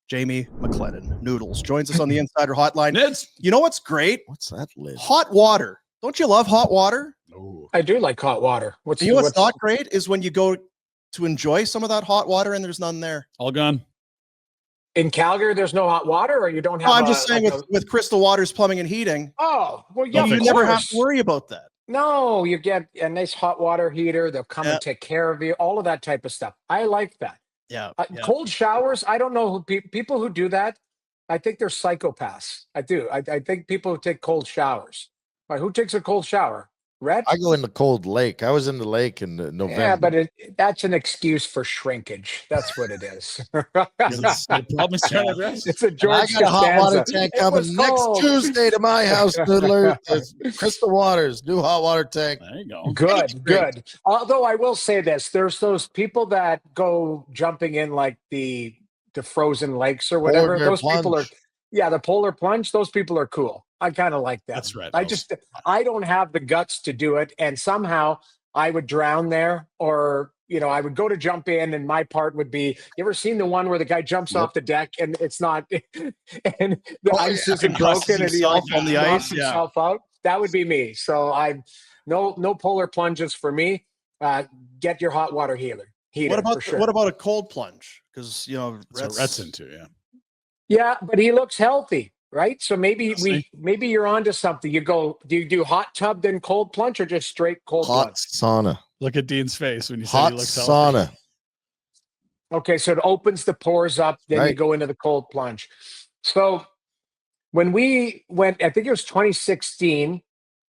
Jamie McLennan, Noodles, joins us on the Insider Hotline. Nids. You know what's great? What's that lid? Hot water. Don't you love hot water? Oh. I do like hot water. You know what's not great is when you go to enjoy some of that hot water and there's none there. All gone. In Calgary, there's no hot water, or you don't have. I'm just saying with Crystal Waters Plumbing and Heating. Oh, well, yeah, you never have to worry about that. No, you get a nice hot water heater. They'll come and take care of you. All of that type of stuff. I like that. Yeah. Cold showers. I don't know who people who do that. I think they're psychopaths. I do. I think people who take cold showers. Right, who takes a cold shower? Rhett? I go in the cold lake. I was in the lake in November. Yeah, but that's an excuse for shrinkage. That's what it is. It's a George I got a hot water tank coming next Tuesday to my house, Noodler. Crystal Waters, new hot water tank. There you go. Good. Although I will say this, there's those people that go jumping in like the frozen lakes or whatever. Those people are, the polar plunge. Those people are cool. I kind of like that. That's right. I don't have the guts to do it. And somehow I would drown there, or, I would go to jump in and my part would be, you ever seen the one where the guy jumps off the deck and it's not, and the ice isn't broken and he on the ice himself out? That would be me. So no polar plunges for me. Get your hot water heater. What about a cold plunge? Because, Rhett's into, Yeah, but he looks healthy. Right. So maybe you're onto something. Do you do hot tub, then cold plunge, or just straight cold plunge? Sauna. Look at Dean's face when you say he looks healthy. Sauna. Okay. So it opens the pores up. Then you go into the cold plunge. So when we went, I think it was 2016,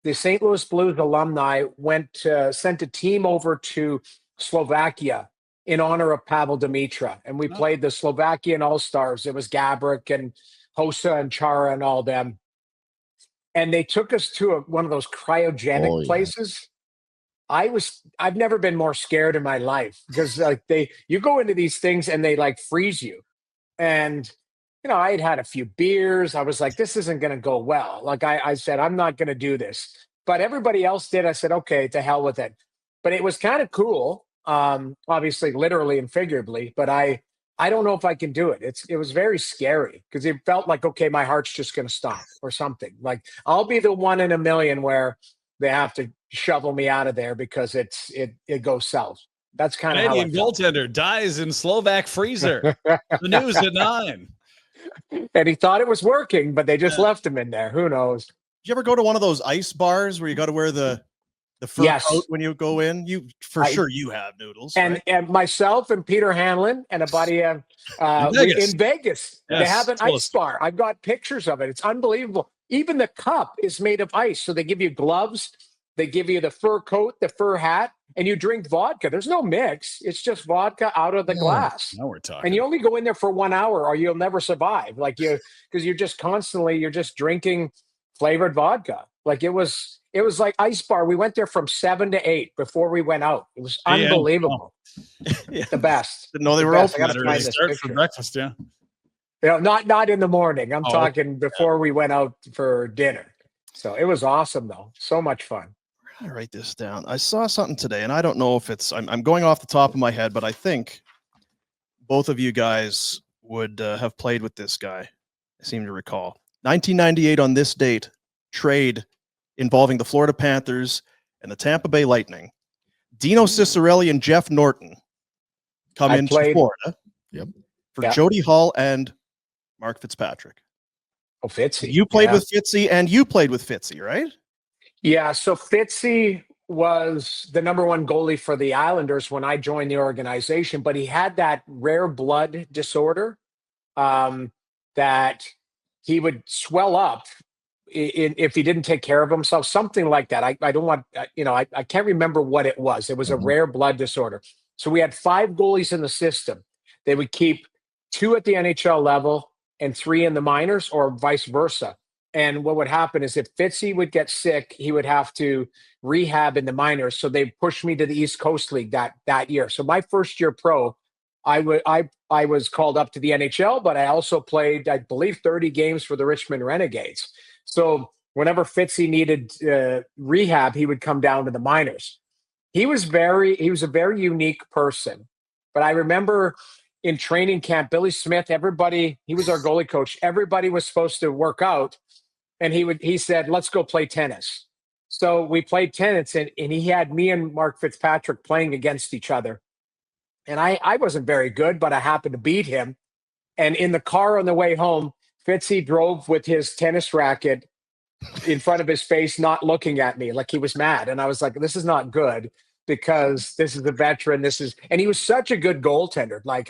the St. Louis Blues alumni sent a team over to Slovakia in honor of Pavel Dimitra. And we played the Slovakian All-Stars. It was Gabrick and Hossa and Chara and all them. And they took us to one of those cryogenic places. I've never been more scared in my life, because you go into these things and they freeze you. And, I had a few beers. I was like, this isn't going to go well. I said, I'm not going to do this, but everybody else did. I said, okay, to hell with it. But it was kind of cool. Obviously literally and figuratively, but I don't know if I can do it. It was very scary, because it felt like, okay, my heart's just going to stop or something. Like I'll be the one in a million where they have to shovel me out of there because it goes south. That's kind of how Canadian goaltender dies in Slovak freezer. The news at 9. And he thought it was working, but they just left him in there. Who knows? Did you ever go to one of those ice bars where you got to wear the fur coat when you go in? Sure you have, Noodles. And myself and Peter Hanlon and a buddy in Vegas. They have an ice bar. I've got pictures of it. It's unbelievable. Even the cup is made of ice. So they give you gloves, they give you the fur coat, the fur hat, and you drink vodka. There's no mix. It's just vodka out of the glass. Now we're talking. And you only go in there for 1 hour or you'll never survive. Because you're just drinking flavored vodka. It was like ice bar. We went there from 7 to 8 before we went out. It was unbelievable. The best. Didn't know they were open. They start for breakfast, not in the morning. I'm talking before we went out for dinner. So it was awesome, though. So much fun. I'm going to write this down. I saw something today, and I don't know if I'm going off the top of my head, but I think both of you guys would have played with this guy. I seem to recall. 1998 on this date, trade involving the Florida Panthers and the Tampa Bay Lightning. Dino Ciccarelli and Jeff Norton come into Florida for Jody Hull and Mark Fitzpatrick. Oh, Fitzy. You played with Fitzy, and you played with Fitzy, right? Yeah, so Fitzy was the number one goalie for the Islanders when I joined the organization, but he had that rare blood disorder that he would swell up if he didn't take care of himself, something like that. I don't want, I can't remember what it was. It was a rare blood disorder. So we had 5 goalies in the system. They would keep 2 at the NHL level and 3 in the minors, or vice versa. And what would happen is if Fitzy would get sick, he would have to rehab in the minors. So they pushed me to the East Coast League that year. So my first year pro, I was called up to the NHL, but I also played, I believe, 30 games for the Richmond Renegades. So whenever Fitzy needed rehab, he would come down to the minors. He was a very unique person. But I remember in training camp, Billy Smith, everybody, he was our goalie coach. Everybody was supposed to work out. And he said, let's go play tennis. So we played tennis, and he had me and Mark Fitzpatrick playing against each other. And I wasn't very good, but I happened to beat him. And in the car on the way home, Fitzy drove with his tennis racket in front of his face, not looking at me, like he was mad. And I was like, this is not good, because this is a veteran. And he was such a good goaltender. Like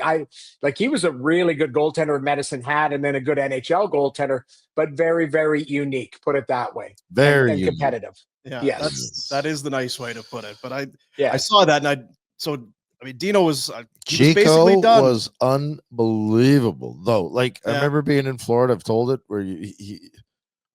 he was a really good goaltender Medicine Hat, and then a good NHL goaltender, but very, very unique, put it that way. Very and competitive. Yeah, yes. that is the nice way to put it. But I saw that, and I mean, Dino was Chico basically done. Was unbelievable, though. Like, I remember being in Florida. I've told it, where he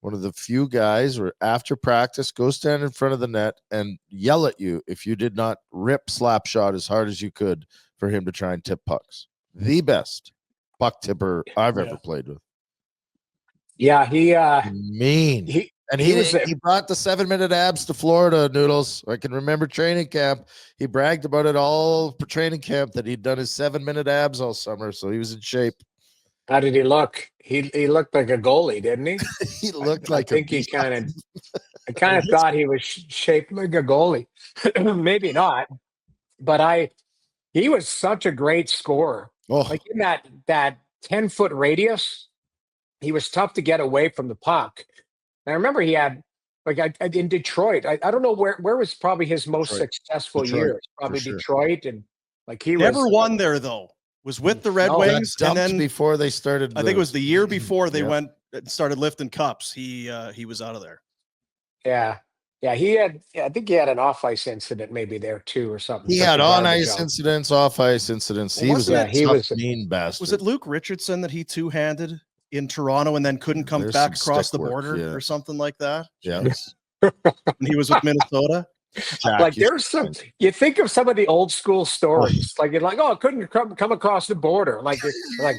one of the few guys where after practice go stand in front of the net and yell at you if you did not rip slap shot as hard as you could for him to try and tip pucks. The best puck tipper I've ever played with. Yeah, he brought the 7-minute abs to Florida, Noodles. I can remember training camp. He bragged about it all for training camp, that he'd done his 7-minute abs all summer, so he was in shape. How did he look? He looked like a goalie, didn't he? He looked like I kind of thought he was shaped like a goalie. Maybe not, but he was such a great scorer. Oh. Like in that 10-foot radius, he was tough to get away from the puck. And I remember he had, like, in Detroit, I don't know where was probably his most successful year. Probably Detroit, and like he never won there, though. Was with the Red Wings, and then before they started, I think it was the year before they went and started lifting cups. He was out of there. Yeah. He had. I think he had an off-ice incident maybe there too, or something. He had on-ice incidents, off-ice incidents. He was a mean bastard. Was it Luke Richardson that he two-handed in Toronto and then couldn't come back across the border or something like that? Yes. And he was with Minnesota. Jack, like there's some, you think of some of the old school stories, like you're like, oh, couldn't come across the border. Like,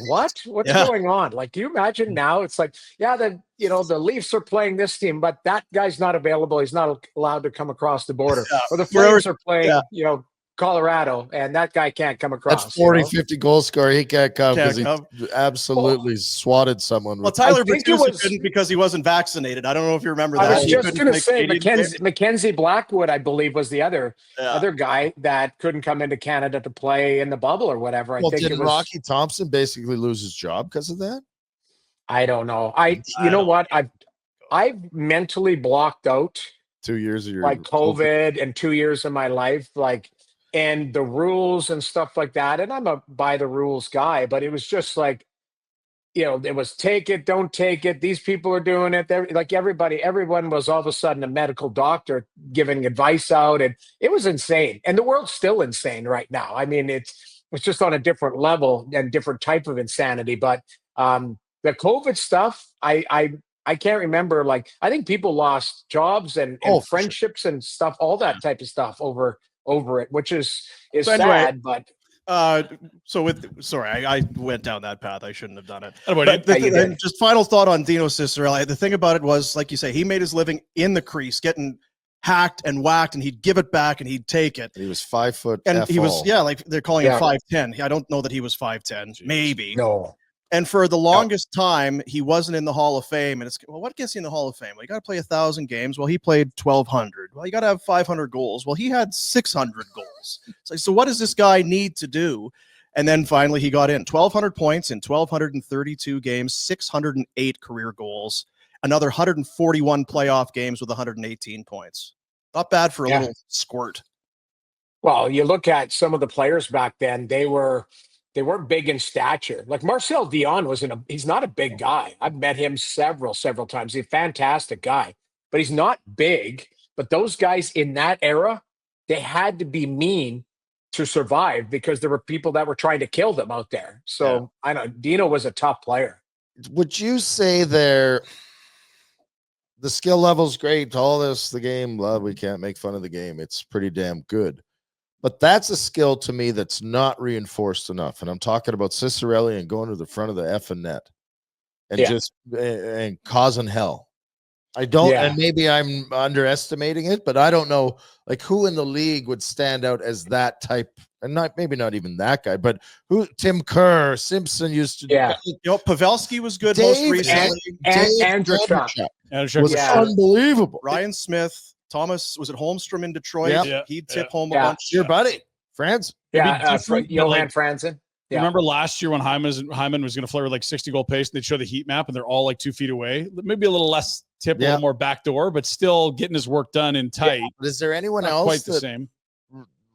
what's going on? Like, do you imagine now? It's like, the Leafs are playing this team, but that guy's not available. He's not allowed to come across the border. Or the Flames are playing, Colorado, and that guy can't come across. That's 50 goal scorer. He can't come because he absolutely swatted someone. Well, Tyler Bertuzzi couldn't because he wasn't vaccinated. I don't know if you remember that. I was just going to say Mackenzie Blackwood, I believe, was the other guy that couldn't come into Canada to play in the bubble or whatever. Well, did Rocky Thompson basically lose his job because of that? I don't know. I've mentally blocked out 2 years of your COVID and 2 years of my life, and the rules and stuff like that. And I'm a by the rules guy, but it was just like, it was take it, don't take it. These people are doing it. Everyone was all of a sudden a medical doctor giving advice out, and it was insane. And the world's still insane right now. I mean, it's just on a different level and different type of insanity. But the COVID stuff, I can't remember. I think people lost jobs and friendships and stuff, all that type of stuff over it, which is sad. But I went down that path. I shouldn't have done it. Just final thought on Dino Ciccarelli. The thing about it was, like you say, he made his living in the crease, getting hacked and whacked, and he'd give it back and he'd take it. He was 5 foot, and he was like they're calling him 5'10". I don't know that he was 5'10". Maybe no. And for the longest time, he wasn't in the Hall of Fame. And it's, well, what gets you in the Hall of Fame? Well, you got to play 1,000 games. Well, he played 1,200. Well, you got to have 500 goals. Well, he had 600 goals. So what does this guy need to do? And then finally he got in 1,200 points in 1,232 games, 608 career goals, another 141 playoff games with 118 points. Not bad for a little squirt. Well, you look at some of the players back then, they weren't big in stature. Like Marcel Dion he's not a big guy. I've met him several times. He's a fantastic guy, but he's not big. But those guys in that era, they had to be mean to survive because there were people that were trying to kill them out there. So I know Dino was a tough player. Would you say the skill level's great, all this, the game, we can't make fun of the game. It's pretty damn good. But that's a skill to me that's not reinforced enough. And I'm talking about Ciccarelli and going to the front of the effing net and just causing hell. I don't, Yeah. and maybe I'm underestimating it, but I don't know like who in the league would stand out as that type, and maybe not even that guy, but who? Tim Kerr, Simpson used to. Yeah. You know, Pavelski was good most Dave recently. and Tkachuk. was Yeah. unbelievable. Ryan Smith, Thomas, was it Holmstrom in Detroit? Yep. Yeah. He'd tip Yeah. home a Yeah. bunch. Your buddy, Franz. It'd be Yeah, different, but, Johan like, Franzen. Yeah. Remember last year when Hyman was going to flirt with like 60 goal pace and they'd show the heat map and they're all like 2 feet away? Maybe a little less tip, a Yeah. little more backdoor, but still getting his work done in tight. But is there anyone Not else quite the that same.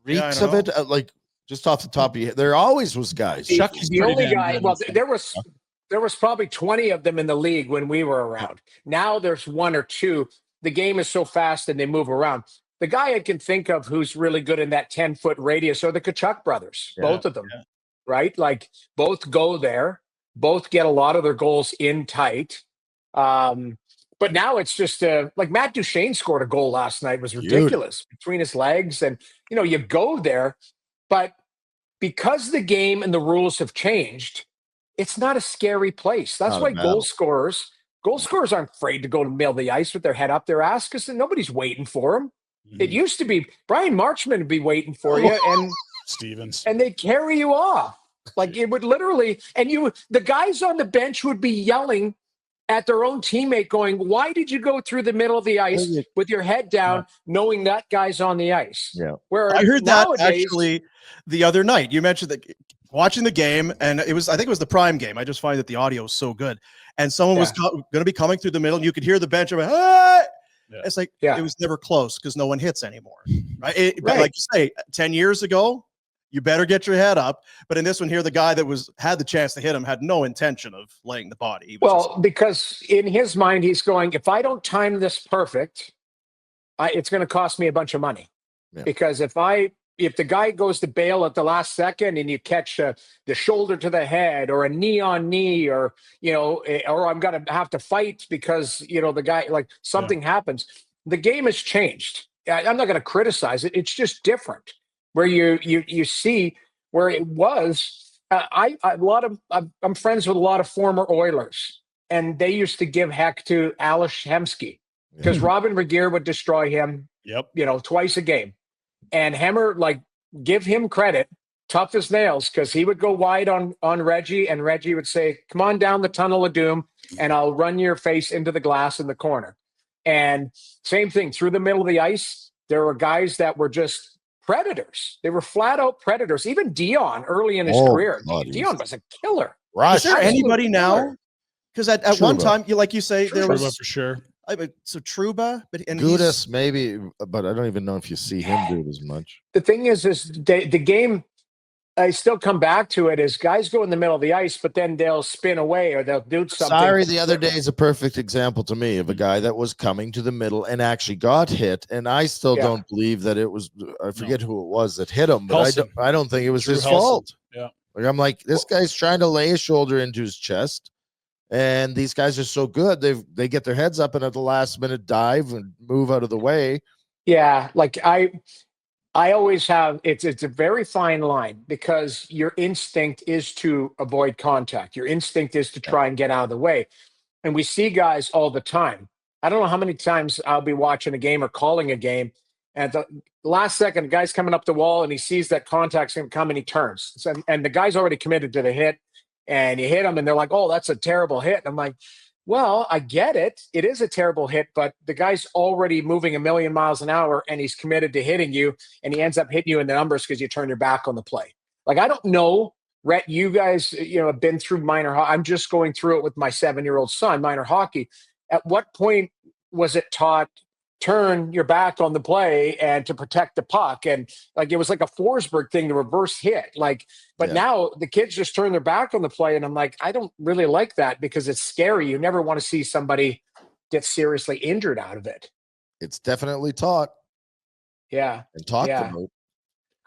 reeks I of don't it? Like just off the top of your head, there always was guys. Chucky's The pretty only damn guy. good. Well, there was probably 20 of them in the league when we were around. Now there's one or two. The game is so fast and they move around. The guy I can think of who's really good in that 10-foot radius are the Tkachuk brothers, Yeah. both of them, Yeah. right? Like both go there, both get a lot of their goals in tight. But now it's just like Matt Duchene scored a goal last night. It was ridiculous between his legs. And, you go there, but because the game and the rules have changed, it's not a scary place. That's Not a why battle. goal scorers aren't afraid to go to the middle of the ice with their head up their ass because nobody's waiting for them. It used to be Brian Marchman would be waiting for you Stevens. and they'd carry you off. Like it would literally, and the guys on the bench would be yelling at their own teammate going, why did you go through the middle of the ice with your head down, knowing that guy's on the ice? Yeah. Where I heard that nowadays, actually the other night. You mentioned that watching the game, and I think it was the Prime game. I just find that the audio is so good. And someone was going to be coming through the middle, and you could hear the bench. Hey! Yeah. It's like Yeah. it was never close because no one hits anymore, right? But Right. like you say, 10 years ago, you better get your head up. But in this one here, the guy that had the chance to hit him had no intention of laying the body. He was Well, because in his mind, he's going, if I don't time this perfect, it's going to cost me a bunch of money. Yeah. Because if the guy goes to bail at the last second and you catch the shoulder to the head or a knee on knee or I'm going to have to fight because, the guy, like something happens, the game has changed. I'm not going to criticize it. It's just different where you see where it was. I'm friends with a lot of former Oilers and they used to give heck to Ales Hemsky because Robin Regeer would destroy him, twice a game. And Hemmer, give him credit, tough as nails, because he would go wide on Reggie, and Reggie would say, come on down the tunnel of doom, and I'll run your face into the glass in the corner. And same thing, through the middle of the ice, there were guys that were just predators. They were flat-out predators. Even Dion, early in his career, God, Dion was a killer. is there anybody now? Because at one time, like you say, there Truba was for sure. so Truba, but Gudas maybe, but I don't even know if you see him do it as much. The thing is the game, I still come back to it, is guys go in the middle of the ice, but then they'll spin away or they'll do something. Sorry, the other day is a perfect example to me of a guy that was coming to the middle and actually got hit. And I still don't believe that it was, I forget who it was that hit him, but I don't think it was his fault. Yeah. Like I'm like, this guy's trying to lay his shoulder into his chest. And these guys are so good. They get their heads up and at the last minute dive and move out of the way. Yeah. Like I always have, it's a very fine line because your instinct is to avoid contact. Your instinct is to try and get out of the way. And we see guys all the time. I don't know how many times I'll be watching a game or calling a game. And at the last second, the guy's coming up the wall and he sees that contact's going to come and he turns. And the guy's already committed to the hit. And you hit them, and they're like, oh, that's a terrible hit. And I'm like, well, I get it. It is a terrible hit, but the guy's already moving 1,000,000 miles an hour, and he's committed to hitting you, and he ends up hitting you in the numbers because you turn your back on the play. Like, I don't know, Rhett, you guys, have been through minor hockey. I'm just going through it with my 7-year-old son, minor hockey. At what point was it taught, turn your back on the play and to protect the puck? And it was like a Forsberg thing, the reverse hit. But now the kids just turn their back on the play. And I'm like, I don't really like that because it's scary. You never want to see somebody get seriously injured out of it. It's definitely taught. Yeah. And talked about.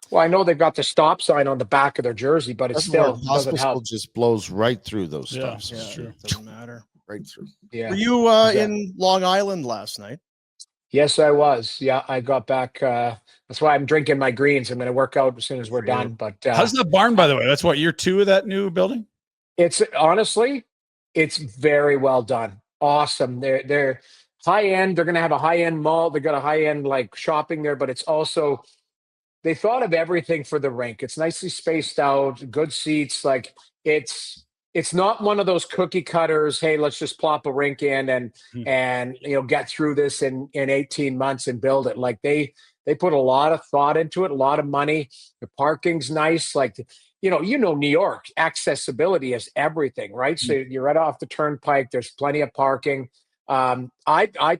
Well, I know they've got the stop sign on the back of their jersey, but it still doesn't help. Just blows right through those stops. That's true. It doesn't matter. Right through. Yeah. Were you in Long Island last night? Yes, I was. Yeah, I got back. That's why I'm drinking my greens. I'm going to work out as soon as we're done. But how's that barn, by the way? That's what, year 2 of that new building? It's honestly, it's very well done. Awesome. They're high end. They're going to have a high end mall. They got a high end like shopping there, but it's also, they thought of everything for the rink. It's nicely spaced out, good seats. Like it's not one of those cookie cutters. Hey, let's just plop a rink in and get through this in 18 months and build it. Like they put a lot of thought into it, a lot of money. The parking's nice. Like, New York, accessibility is everything, right? So you're right off the turnpike. There's plenty of parking. I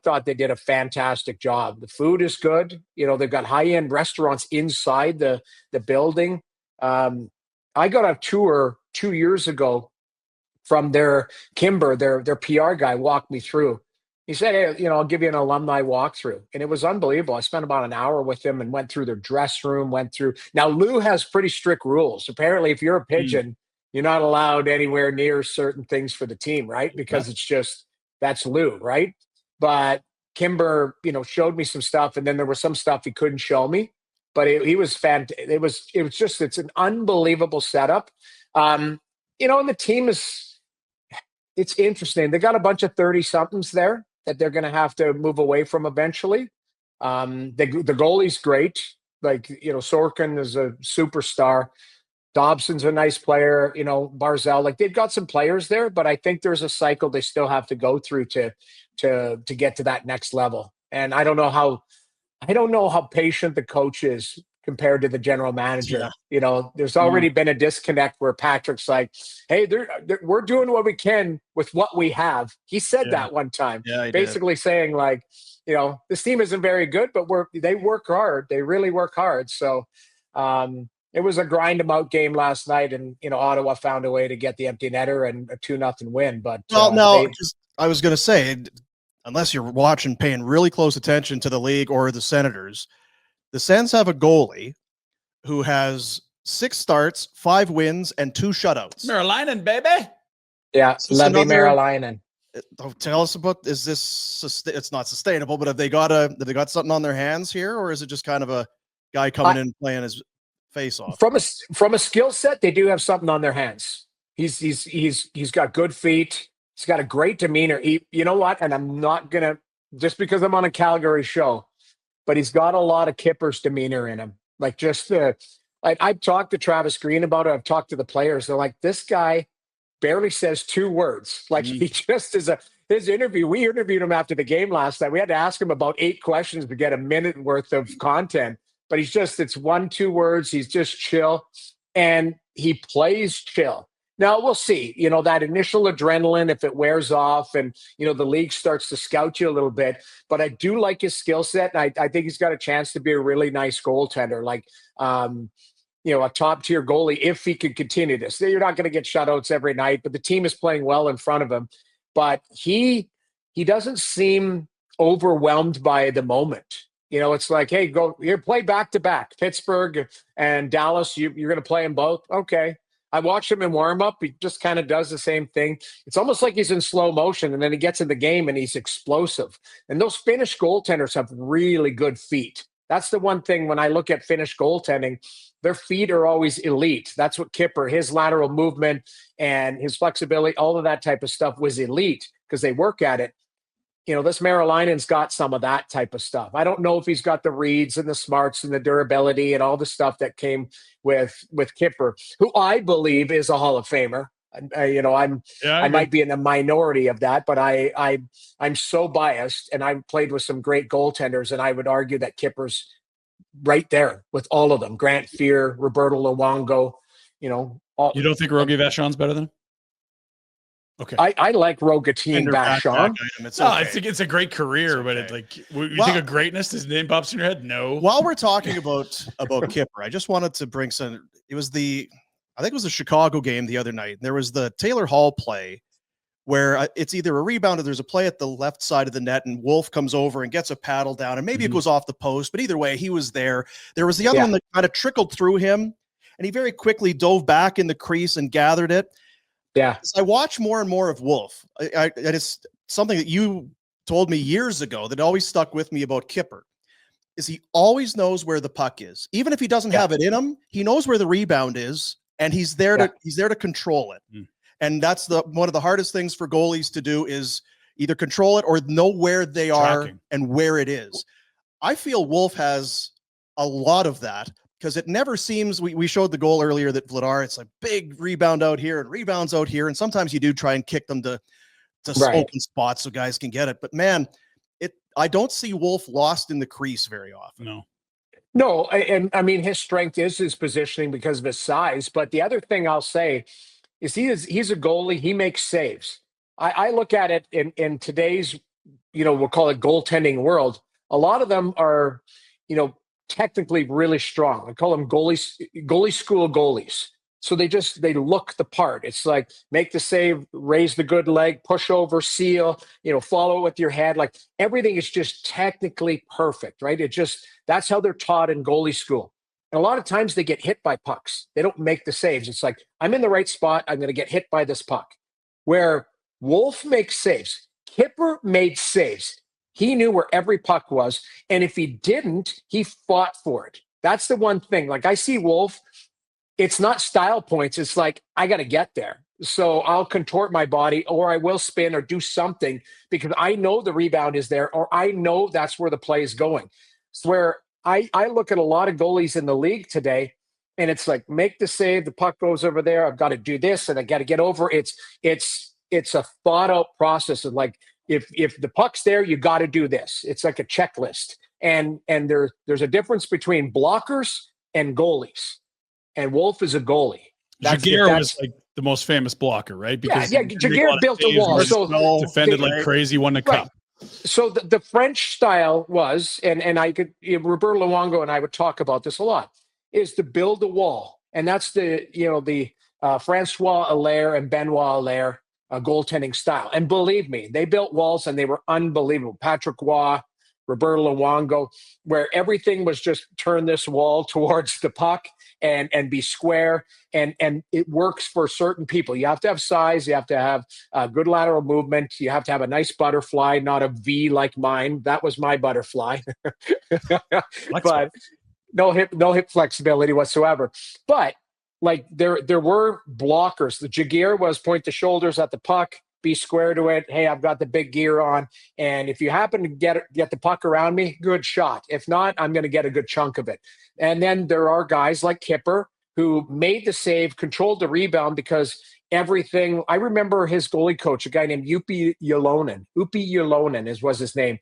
thought they did a fantastic job. The food is good. They've got high-end restaurants inside the building. I got a tour 2 years ago from Kimber, their PR guy, walked me through. He said, hey, I'll give you an alumni walkthrough. And it was unbelievable. I spent about an hour with him and went through their dress room, Now, Lou has pretty strict rules. Apparently, if you're a Pigeon, you're not allowed anywhere near certain things for the team, right? Because it's just, that's Lou, right? But Kimber, showed me some stuff, and then there was some stuff he couldn't show me. But he was fantastic. It's an unbelievable setup. And the team it's interesting. They got a bunch of 30-somethings there that they're going to have to move away from eventually. The goalie's great. Like, Sorkin is a superstar. Dobson's a nice player. Barzal, like they've got some players there, but I think there's a cycle they still have to go through to get to that next level. And I don't know how patient the coach is compared to the general manager. There's already been a disconnect where Patrick's like, hey, we're doing what we can with what we have. He said that one time, basically saying like, this team isn't very good, but they work hard. They really work hard. So it was a grind them out game last night, and Ottawa found a way to get the empty netter and a 2-0 win. But I was going to say, unless you're paying really close attention to the league or the Senators, the Sens have a goalie who has 6 starts, 5 wins, and 2 shutouts. Merilainen, baby. Yeah, Leevi Merilainen. Tell us about, is this, it's not sustainable, but have they got something on their hands here, or is it just kind of a guy coming in and playing his face off? From a skill set, they do have something on their hands. He's got good feet. He's got a great demeanor. You know what? And I'm not going to, just because I'm on a Calgary show, but he's got a lot of Kipper's demeanor in him. Like I've talked to Travis Green about it. I've talked to the players. They're like, this guy barely says 2 words. Like he just is his interview. We interviewed him after the game last night. We had to ask him about 8 questions to get a minute worth of content, but it's 1-2 words. He's just chill, and he plays chill. Now we'll see, that initial adrenaline, if it wears off and, the league starts to scout you a little bit, but I do like his skill set. And I think he's got a chance to be a really nice goaltender, like, a top tier goalie, if he can continue this. You're not going to get shutouts every night, but the team is playing well in front of him. But he doesn't seem overwhelmed by the moment. It's like, hey, go here, play back to back. Pittsburgh and Dallas, you're going to play them both. Okay. I watched him in warm-up. He just kind of does the same thing. It's almost like he's in slow motion, and then he gets in the game, and he's explosive. And those Finnish goaltenders have really good feet. That's the one thing when I look at Finnish goaltending, their feet are always elite. That's what Kipper, his lateral movement and his flexibility, all of that type of stuff was elite because they work at it. This Merilainen's got some of that type of stuff. I don't know if he's got the reads and the smarts and the durability and all the stuff that came with Kipper, who I believe is a Hall of Famer. I might be in the minority of that, but I'm so biased, and I've played with some great goaltenders, and I would argue that Kipper's right there with all of them. Grant Fear, Roberto Luongo, You don't think Rogie Vachon's better than him? Okay. I like Rogatine Vachon. It's a great career, but it's like, you think of greatness, his name pops in your head? No. While we're talking about Kipper, I just wanted to bring some. It was I think it was the Chicago game the other night. There was the Taylor Hall play where it's either a rebound or there's a play at the left side of the net, and Wolf comes over and gets a paddle down, and maybe it goes off the post, but either way, he was there. There was the other one that kind of trickled through him, and he very quickly dove back in the crease and gathered it. Yeah. As I watch more and more of Wolf, and it's something that you told me years ago that always stuck with me about Kipper, is he always knows where the puck is. Even if he doesn't have it in him, he knows where the rebound is, and he's there to control it. And that's one of the hardest things for goalies to do is, either control it or know where they are Tracking. and where it is. I feel Wolf has a lot of that because it never seems, we showed the goal earlier that Vladar, it's a big rebound out here and rebounds out here. And sometimes you do try and kick them to open spots so guys can get it. But man, I don't see Wolf lost in the crease very often. No, and I mean, his strength is his positioning because of his size. But the other thing I'll say is he's a goalie. He makes saves. I look at it in today's, we'll call it goaltending world. A lot of them are, technically really strong. I call them goalie school goalies. So they look the part. It's like make the save, raise the good leg, push over, seal, follow it with your head. Like everything is just technically perfect, right? That's how they're taught in goalie school. And a lot of times they get hit by pucks. They don't make the saves. It's like, I'm in the right spot. I'm going to get hit by this puck. Where Wolf makes saves. Kipper made saves. He knew where every puck was. And if he didn't, he fought for it. That's the one thing. Like I see Wolf, it's not style points. It's like, I got to get there. So I'll contort my body or I will spin or do something because I know the rebound is there or I know that's where the play is going. It's where I look at a lot of goalies in the league today and it's like, make the save. The puck goes over there. I've got to do this and I got to get over. It's a thought out process of like, if the puck's there, you got to do this. It's like a checklist. And there's a difference between blockers and goalies. And Wolf is a goalie. Jaguar was like the most famous blocker, right? Because Jaguar built a wall. So defended like crazy, won the cup. So the French style was, and I could, Roberto Luongo and I would talk about this a lot, is to build a wall. And that's the Francois Allaire and Benoit Allaire goaltending style. And believe me, they built walls and they were unbelievable. Patrick Roy, Roberto Luongo, where everything was just turn this wall towards the puck and be square. And it works for certain people. You have to have size. You have to have good lateral movement. You have to have a nice butterfly, not a V like mine. That was my butterfly. But no hip flexibility whatsoever. But like there were blockers. The Jaguar was point the shoulders at the puck, be square to it. Hey, I've got the big gear on. And if you happen to get the puck around me, good shot. If not, I'm going to get a good chunk of it. And then there are guys like Kipper who made the save, controlled the rebound because everything. I remember his goalie coach, a guy named Upi Yolonen. Was his name.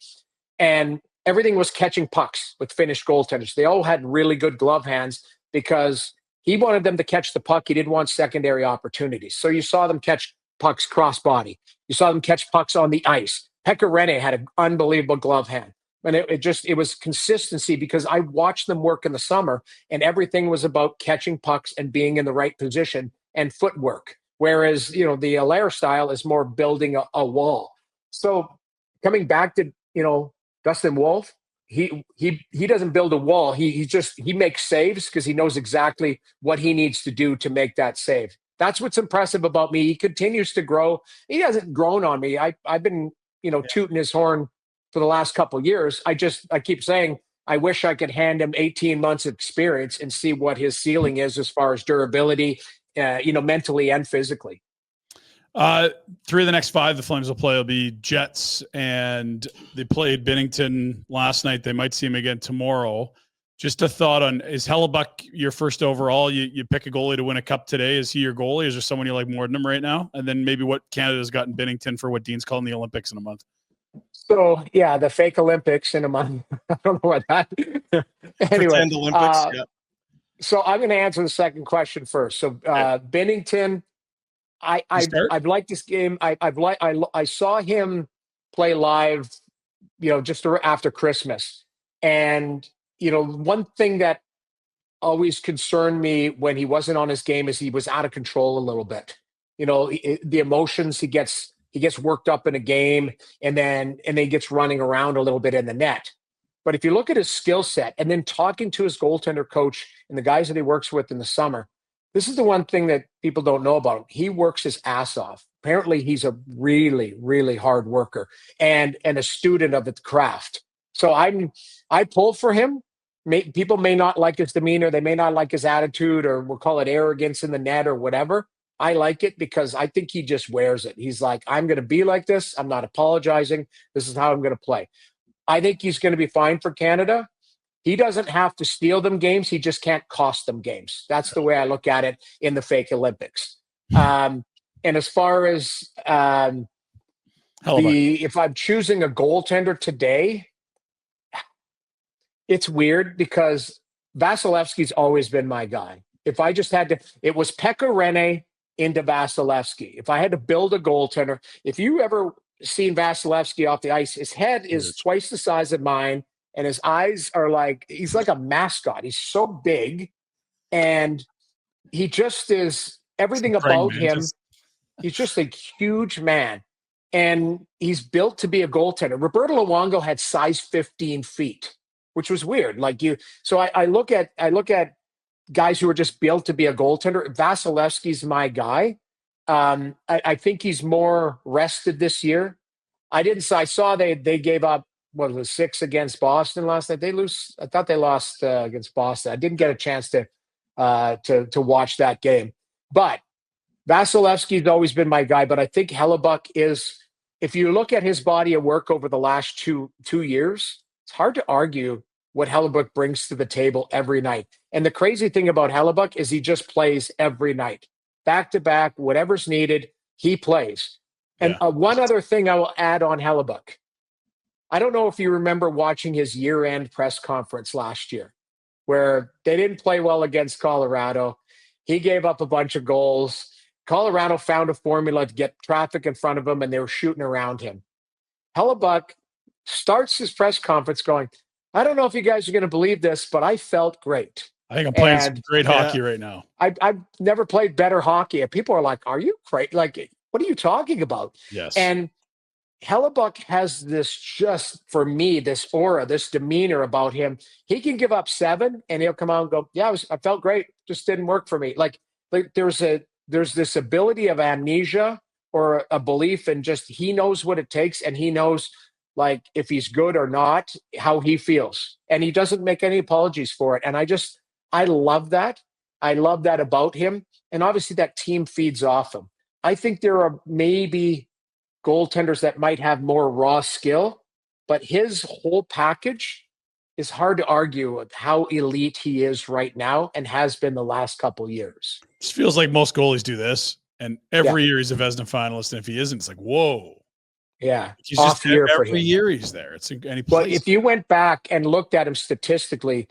And everything was catching pucks with Finnish goaltenders. They all had really good glove hands because he wanted them to catch the puck. He didn't want secondary opportunities. So you saw them catch pucks cross-body. You saw them catch pucks on the ice. Pekka Rinne had an unbelievable glove hand. And it was consistency because I watched them work in the summer and everything was about catching pucks and being in the right position and footwork. Whereas, the Allaire style is more building a wall. So coming back to, Dustin Wolf, he doesn't build a wall. He makes saves because he knows exactly what he needs to do to make that save. That's what's impressive about me. He continues to grow. He hasn't grown on me. I've been, tooting his horn for the last couple of years. I keep saying, I wish I could hand him 18 months of experience and see what his ceiling is as far as durability, mentally and physically. 3 of the next 5 the Flames will play will be Jets, and they played Binnington last night. They might see him again tomorrow. Just a thought on, is Hellebuyck your first overall? You pick a goalie to win a cup today. Is he your goalie? Is there someone you like more than him right now? And then maybe what Canada's got in Binnington for what Dean's calling the Olympics in a month. So, yeah, the fake Olympics in a month. I don't know what that anyway. Pretend Olympics, yeah. So I'm going to answer the second question first. So Binnington, I've liked this game. I saw him play live, just after Christmas. And, one thing that always concerned me when he wasn't on his game is he was out of control a little bit. The emotions, he gets worked up in a game and then he gets running around a little bit in the net. But if you look at his skill set and then talking to his goaltender coach and the guys that he works with in the summer, this is the one thing that people don't know about him. He works his ass off. Apparently, he's a really, really hard worker and a student of the craft. So I pull for him. People may not like his demeanor. They may not like his attitude, or we'll call it arrogance in the net or whatever. I like it because I think he just wears it. He's like, I'm going to be like this. I'm not apologizing. This is how I'm going to play. I think he's going to be fine for Canada. He doesn't have to steal them games. He just can't cost them games. That's the way I look at it in the fake Olympics. And as far as if I'm choosing a goaltender today, it's weird because Vasilevsky's always been my guy. If I just had to, it was Pekka Rinne into Vasilevsky. If I had to build a goaltender, if you ever seen Vasilevsky off the ice, his head is twice the size of mine, and his eyes are like, he's like a mascot. He's so big, and he just is everything about him. He's just a huge man, and he's built to be a goaltender. Roberto Luongo had size 15 feet, which was weird. So I look at guys who are just built to be a goaltender. Vasilevsky's my guy. I think he's more rested this year. I saw they gave up, what was it, 6 against Boston last night. I thought they lost against Boston. I didn't get a chance to watch that game. But Vasilevsky's always been my guy. But I think Hellebuyck is, if you look at his body of work over the last two years, it's hard to argue what Hellebuyck brings to the table every night. And the crazy thing about Hellebuyck is he just plays every night. Back to back, whatever's needed, he plays. And one other thing I will add on Hellebuyck. I don't know if you remember watching his year-end press conference last year, where they didn't play well against Colorado. He gave up a bunch of goals. Colorado found a formula to get traffic in front of him, and they were shooting around him. Hellebuyck starts his press conference going, I don't know if you guys are going to believe this, but I felt great. I think I'm playing some great hockey right now. I've never played better hockey. And people are like, are you crazy? Like, what are you talking about? Yes. And Hellebuyck has this, just for me, this aura, this demeanor about him. He can give up 7 and he'll come out and go, yeah, I felt great. Just didn't work for me. Like there's this ability of amnesia or a belief in just, he knows what it takes, and he knows, like, if he's good or not, how he feels. And he doesn't make any apologies for it. And I love that. I love that about him. And obviously that team feeds off him. I think there are maybe goaltenders that might have more raw skill, but his whole package is hard to argue with how elite he is right now and has been the last couple of years. It feels like most goalies do this, and every year he's a Vezina finalist, and if he isn't, it's like, whoa. Yeah, he's just every year he's there. But if you went back and looked at him statistically,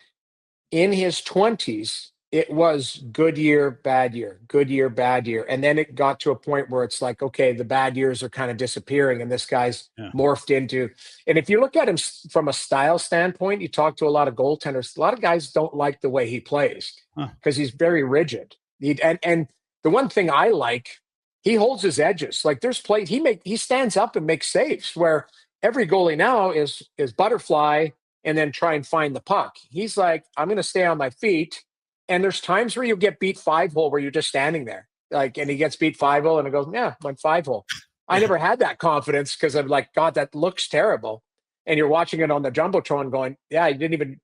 in his 20s, it was good year, bad year, good year, bad year. And then it got to a point where it's like, okay, the bad years are kind of disappearing, and this guy's morphed into. And if you look at him from a style standpoint, you talk to a lot of goaltenders, a lot of guys don't like the way he plays because he's very rigid. And the one thing I like, he holds his edges. Like, there's plays he stands up and makes saves, where every goalie now is butterfly and then try and find the puck. He's like, I'm going to stay on my feet. And there's times where you get beat 5-hole where you're just standing there, like, and he gets beat 5-0 and it goes, yeah, went 5-hole. I never had that confidence because I'm like, God, that looks terrible. And you're watching it on the Jumbotron going, yeah, he didn't even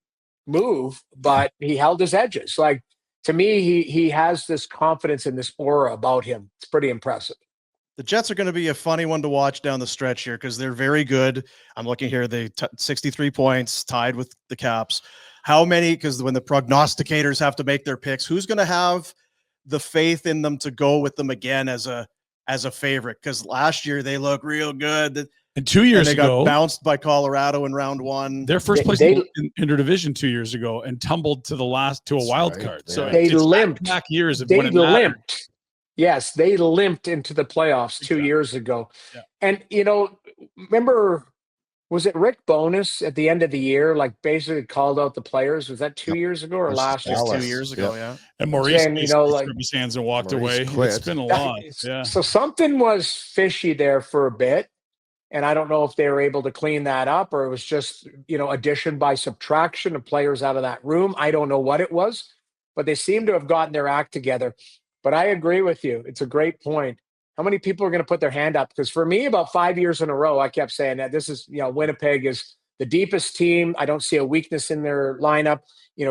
move, but he held his edges. Like, to me, he has this confidence and this aura about him. It's pretty impressive. The Jets are going to be a funny one to watch down the stretch here because they're very good. I'm looking here. 63 points, tied with the Caps. How many? Because when the prognosticators have to make their picks, who's going to have the faith in them to go with them again as a favorite? Because last year they look real good. And 2 years they ago, got bounced by Colorado in round 1. Their first place in interdivision 2 years ago and tumbled to a wild card. Yeah. So they limped. Back years of they when it mattered. limped. Yes, they limped into the playoffs 2 years ago. Yeah. And, remember, was it Rick Bowness at the end of the year, like, basically called out the players? Was that 2 years ago or last year? 2 years ago, yeah. And Maurice, and, like, his hands and walked away. Quit. It's been a lot. Yeah. So something was fishy there for a bit. And I don't know if they were able to clean that up, or it was just, addition by subtraction of players out of that room. I don't know what it was, but they seem to have gotten their act together. But I agree with you. It's a great point. How many people are going to put their hand up? Because for me, about 5 years in a row, I kept saying that this is, Winnipeg is the deepest team. I don't see a weakness in their lineup.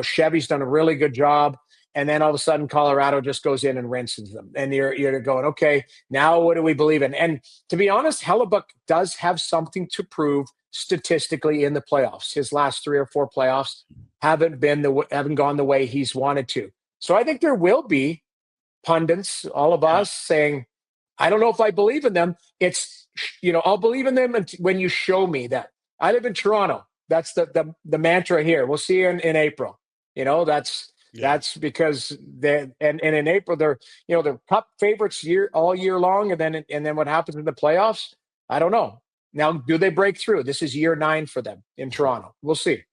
Chevy's done a really good job. And then all of a sudden, Colorado just goes in and rinses them. And you're going, okay, now what do we believe in? And to be honest, Hellebuyck does have something to prove statistically in the playoffs. His last 3 or 4 playoffs haven't gone the way he's wanted to. So I think there will be pundits, all of us, saying, I don't know if I believe in them. It's, I'll believe in them when you show me that. I live in Toronto. That's the mantra here. We'll see you in April. That's because and in April they're cup favorites all year long, and then what happens in the playoffs? I don't know. Now, do they break through? This is year 9 for them in Toronto. We'll see.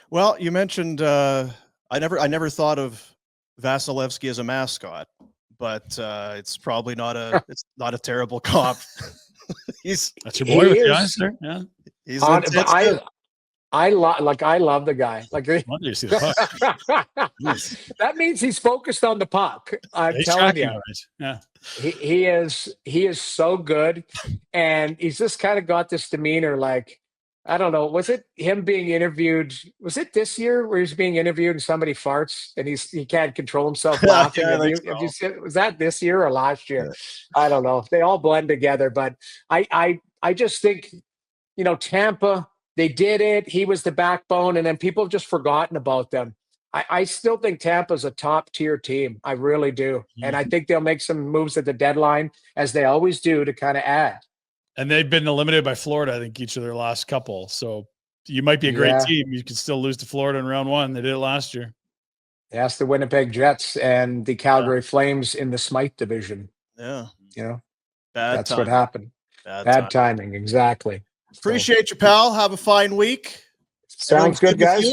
Well, you mentioned I never thought of Vasilevsky as a mascot, but it's probably not a terrible comp. That's your boy with the eyes there. Yeah, he's I love the guy. Like you see the puck. That means he's focused on the puck. I'm telling you, right. Yeah, he is so good, and he's just kind of got this demeanor. Like, I don't know, was it him being interviewed? Was it this year where he's being interviewed and somebody farts and he can't control himself laughing? Was that this year or last year? Yeah. I don't know. They all blend together, but I just think, Tampa. They did it. He was the backbone, and then people have just forgotten about them. I still think Tampa's a top-tier team. I really do. Mm-hmm. And I think they'll make some moves at the deadline, as they always do, to kind of add. And they've been eliminated by Florida, I think, each of their last couple. So you might be a great team. You can still lose to Florida in round 1. They did it last year. That's the Winnipeg Jets and the Calgary Flames in the Smythe division. Yeah. That's what happened. Bad timing. Exactly. Appreciate you, pal. Have a fine week. Sounds good, guys.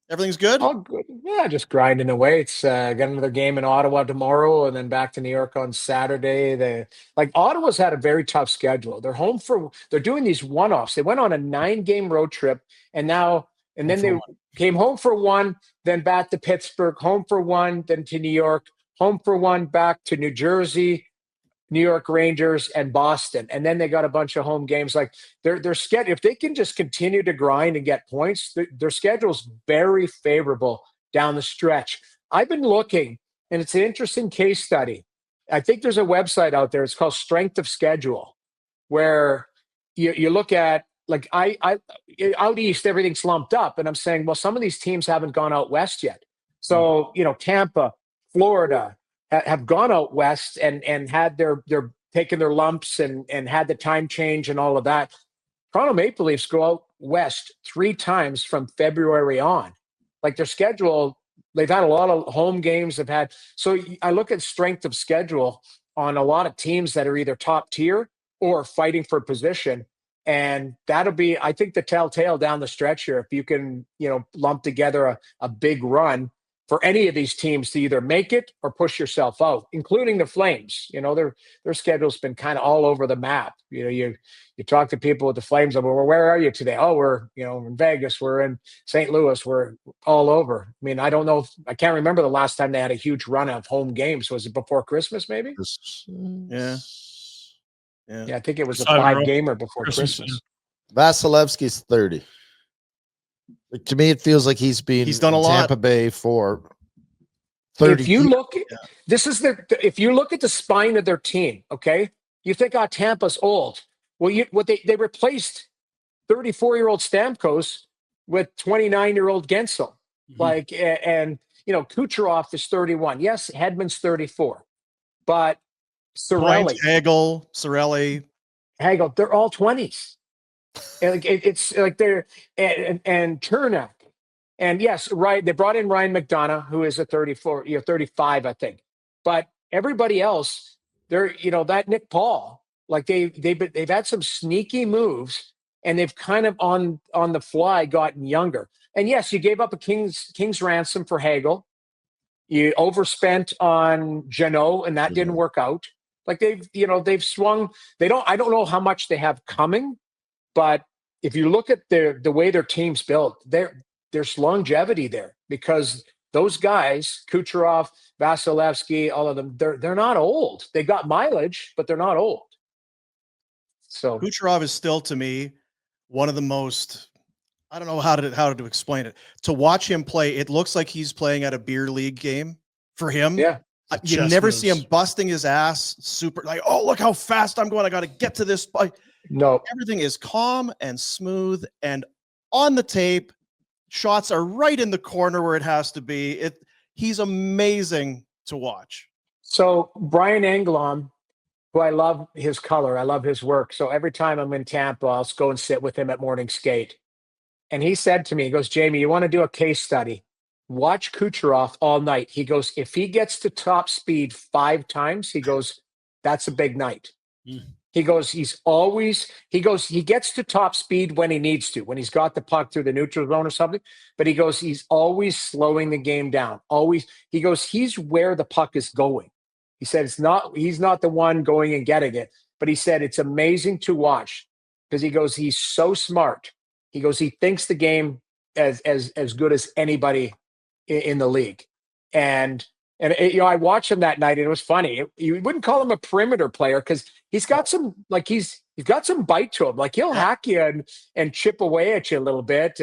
Everything's good? All good. Yeah, just grinding away. It's got another game in Ottawa tomorrow and then back to New York on Saturday. Ottawa's had a very tough schedule. They're doing these one-offs. They went on a 9-game road trip and then they came home for 1, then back to Pittsburgh, home for 1, then to New York, home for 1, back to New Jersey, New York Rangers, and Boston. And then they got a bunch of home games. Like their schedule, if they can just continue to grind and get points, their schedule's very favorable down the stretch. I've been looking, and it's an interesting case study. I think there's a website out there. It's called Strength of Schedule, where you look at, like, I out east, everything's lumped up. And I'm saying, well, some of these teams haven't gone out west yet. So, Tampa, Florida, have gone out west and had their taken their lumps and had the time change and all of that. Toronto Maple Leafs go out west 3 times from February on. Like, their schedule, they've had a lot of home games. So I look at strength of schedule on a lot of teams that are either top tier or fighting for position. And that'll be, I think, the telltale down the stretch here. If you can, lump together a big run for any of these teams to either make it or push yourself out, including the Flames. Their schedule's been kind of all over the map. You talk to people with the Flames, well, where are you today? Oh, we're, in Vegas, we're in St. Louis, we're all over. I mean, I don't know. I can't remember the last time they had a huge run of home games. Was it before Christmas, maybe? Yeah. I think it was a 5-gamer before Christmas. Vasilevsky's 30. To me, it feels like he's done a lot. Tampa Bay for 30. If you look, if you look at the spine of their team, okay, you think, Tampa's old. Well, they replaced 34-year-old Stamkos with 29-year-old Gensel. Mm-hmm. And Kucherov is 31. Yes, Hedman's 34, but Ciccarelli, Hagel, they're all 20s. And it's like they're and Turnak, and yes, right. They brought in Ryan McDonough, who is a 34, 35, I think. But everybody else, they're that Nick Paul, like they've had some sneaky moves, and they've kind of on the fly gotten younger. And yes, you gave up a king's ransom for Hagel. You overspent on Jeannot, and that didn't work out. Like they've swung. I don't know how much they have coming. But if you look at the way their team's built, there's longevity there, because those guys, Kucherov, Vasilevsky, all of them, they're not old. They got mileage, but they're not old. So Kucherov is still, to me, one of the most I don't know how to explain it. To watch him play, it looks like he's playing at a beer league game for him. Yeah. You never see him busting his ass super like, oh, look how fast I'm going. I got to get to this. No. Everything is calm and smooth and on the tape. Shots are right in the corner where it has to be. He's amazing to watch. So Brian Englom, who I love his color, I love his work. So every time I'm in Tampa, I'll go and sit with him at morning skate. And he said to me, he goes, Jamie, you want to do a case study? Watch Kucherov all night. He goes, if he gets to top speed 5 times, he goes, that's a big night. He goes, he gets to top speed when he needs to, when he's got the puck through the neutral zone or something. But he goes, he's always slowing the game down. Always. He goes, he's where the puck is going. He said, he's not the one going and getting it. But he said, it's amazing to watch because he goes, he's so smart. He goes, he thinks the game as good as anybody in the league. And I watched him that night and it was funny. You wouldn't call him a perimeter player because he's got some, like he's got some bite to him. Like he'll hack you and chip away at you a little bit.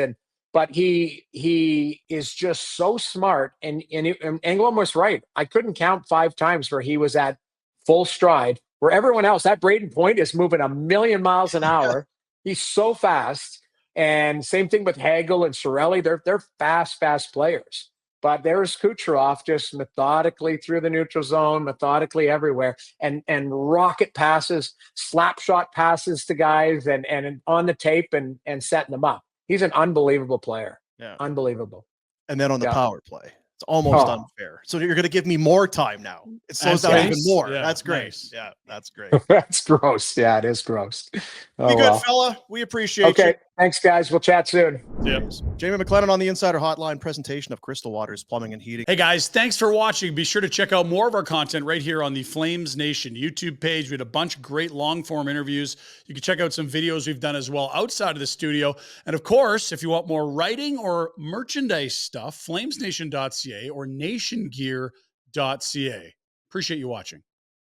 But he is just so smart. And Englund was right. I couldn't count 5 times where he was at full stride, where everyone else, that Braden Point is moving a million miles an hour. He's so fast. And same thing with Hagel and Ciccarelli. They're fast players. But there's Kucherov just methodically through the neutral zone, methodically everywhere, and rocket passes, slap shot passes to guys and on the tape and setting them up. He's an unbelievable player. Yeah. Unbelievable. And then on the power play, it's almost unfair. So you're going to give me more time now. It slows down even more. Yeah, that's great. nice. Yeah, that's great. That's gross. Yeah, it is gross. Oh, be good, fella. We appreciate you. Okay. Thanks, guys. We'll chat soon. Yep. Jamie McLennan on the Insider Hotline, presentation of Crystal Waters Plumbing and Heating. Hey guys, thanks for watching. Be sure to check out more of our content right here on the Flames Nation YouTube page. We had a bunch of great long form interviews. You can check out some videos we've done as well outside of the studio. And of course, if you want more writing or merchandise stuff, flamesnation.ca or nationgear.ca. Appreciate you watching.